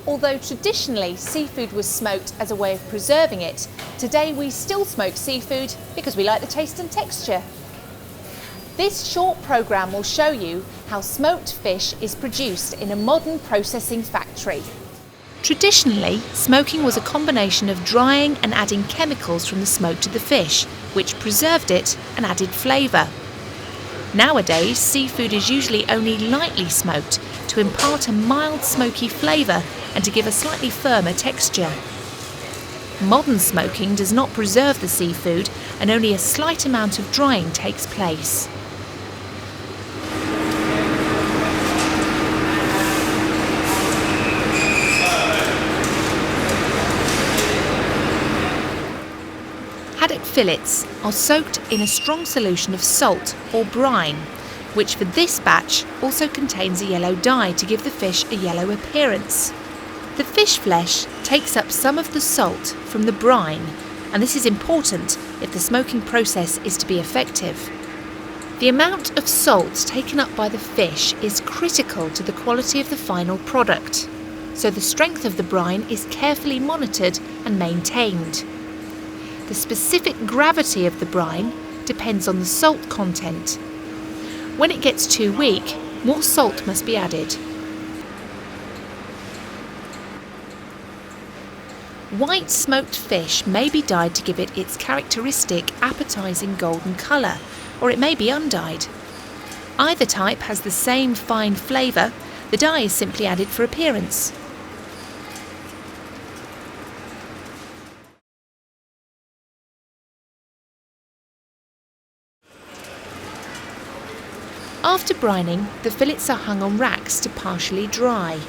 Although traditionally seafood was smoked as a way of preserving it, today we still smoke seafood because we like the taste and texture. This short programme will show you how smoked fish is produced in a modern processing factory. Traditionally, smoking was a combination of drying and adding chemicals from the smoke to the fish, which preserved it and added flavour. Nowadays, seafood is usually only lightly smoked to impart a mild smoky flavour and to give a slightly firmer texture. Modern smoking does not preserve the seafood and only a slight amount of drying takes place. Haddock fillets are soaked in a strong solution of salt or brine, which for this batch also contains a yellow dye to give the fish a yellow appearance. The fish flesh takes up some of the salt from the brine, and this is important if the smoking process is to be effective. The amount of salt taken up by the fish is critical to the quality of the final product, so the strength of the brine is carefully monitored and maintained. The specific gravity of the brine depends on the salt content. When it gets too weak, more salt must be added. White smoked fish may be dyed to give it its characteristic appetising golden colour, or it may be undyed. Either type has the same fine flavour, the dye is simply added for appearance. After brining, the fillets are hung on racks to partially dry.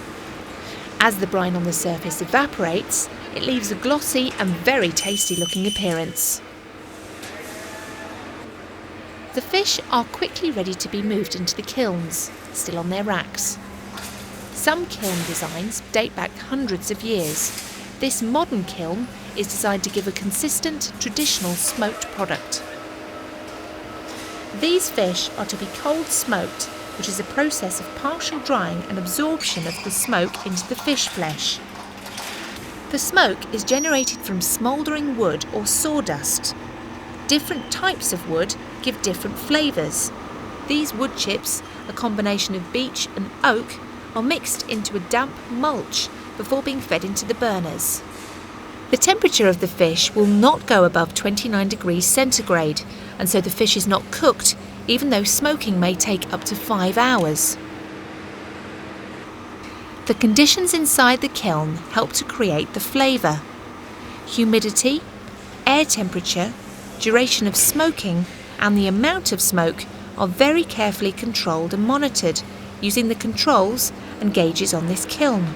As the brine on the surface evaporates, it leaves a glossy and very tasty looking appearance. The fish are quickly ready to be moved into the kilns, still on their racks. Some kiln designs date back hundreds of years. This modern kiln is designed to give a consistent, traditional smoked product. These fish are to be cold smoked, which is a process of partial drying and absorption of the smoke into the fish flesh. The smoke is generated from smouldering wood or sawdust. Different types of wood give different flavours. These wood chips, a combination of beech and oak, are mixed into a damp mulch before being fed into the burners. The temperature of the fish will not go above 29 degrees centigrade, and so the fish is not cooked, even though smoking may take up to 5 hours. The conditions inside the kiln help to create the flavour. Humidity, air temperature, duration of smoking, and the amount of smoke are very carefully controlled and monitored using the controls and gauges on this kiln.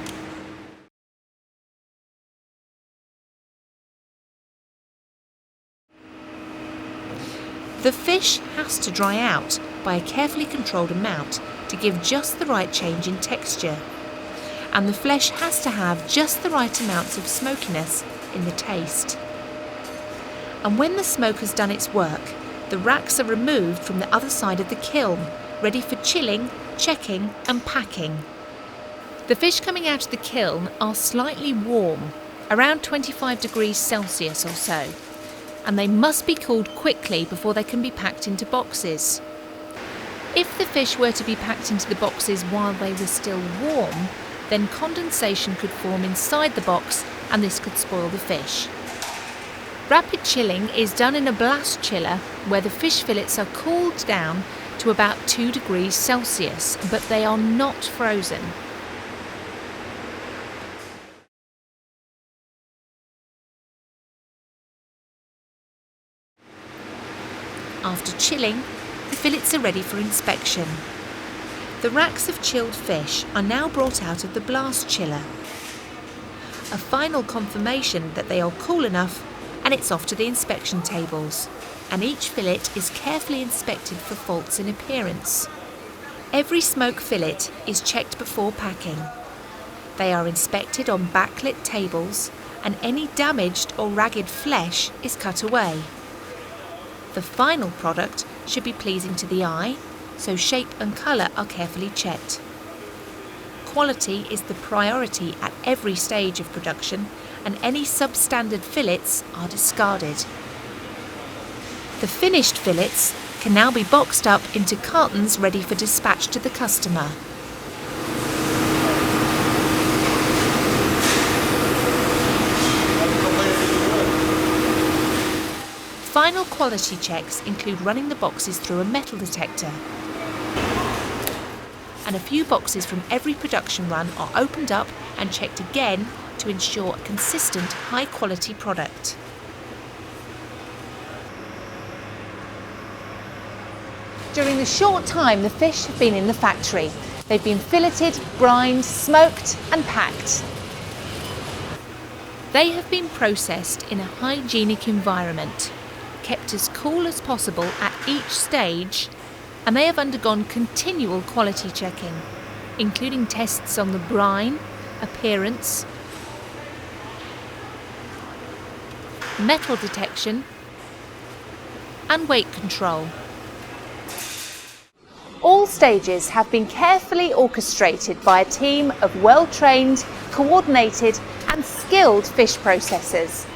The fish has to dry out by a carefully controlled amount to give just the right change in texture. And the flesh has to have just the right amounts of smokiness in the taste. And when the smoke has done its work, the racks are removed from the other side of the kiln, ready for chilling, checking and packing. The fish coming out of the kiln are slightly warm, around 25 degrees Celsius or so, and they must be cooled quickly before they can be packed into boxes. If the fish were to be packed into the boxes while they were still warm, then condensation could form inside the box and this could spoil the fish. Rapid chilling is done in a blast chiller where the fish fillets are cooled down to about 2 degrees Celsius, but they are not frozen. After chilling, the fillets are ready for inspection. The racks of chilled fish are now brought out of the blast chiller. A final confirmation that they are cool enough, and it's off to the inspection tables, and each fillet is carefully inspected for faults in appearance. Every smoke fillet is checked before packing. They are inspected on backlit tables, and any damaged or ragged flesh is cut away. The final product should be pleasing to the eye, so shape and colour are carefully checked. Quality is the priority at every stage of production, and any substandard fillets are discarded. The finished fillets can now be boxed up into cartons ready for dispatch to the customer. Final quality checks include running the boxes through a metal detector, and a few boxes from every production run are opened up and checked again to ensure a consistent, high-quality product. During the short time the fish have been in the factory, they've been filleted, brined, smoked and packed. They have been processed in a hygienic environment, kept as cool as possible at each stage, and they have undergone continual quality checking, including tests on the brine, appearance, metal detection and weight control. All stages have been carefully orchestrated by a team of well-trained, coordinated and skilled fish processors.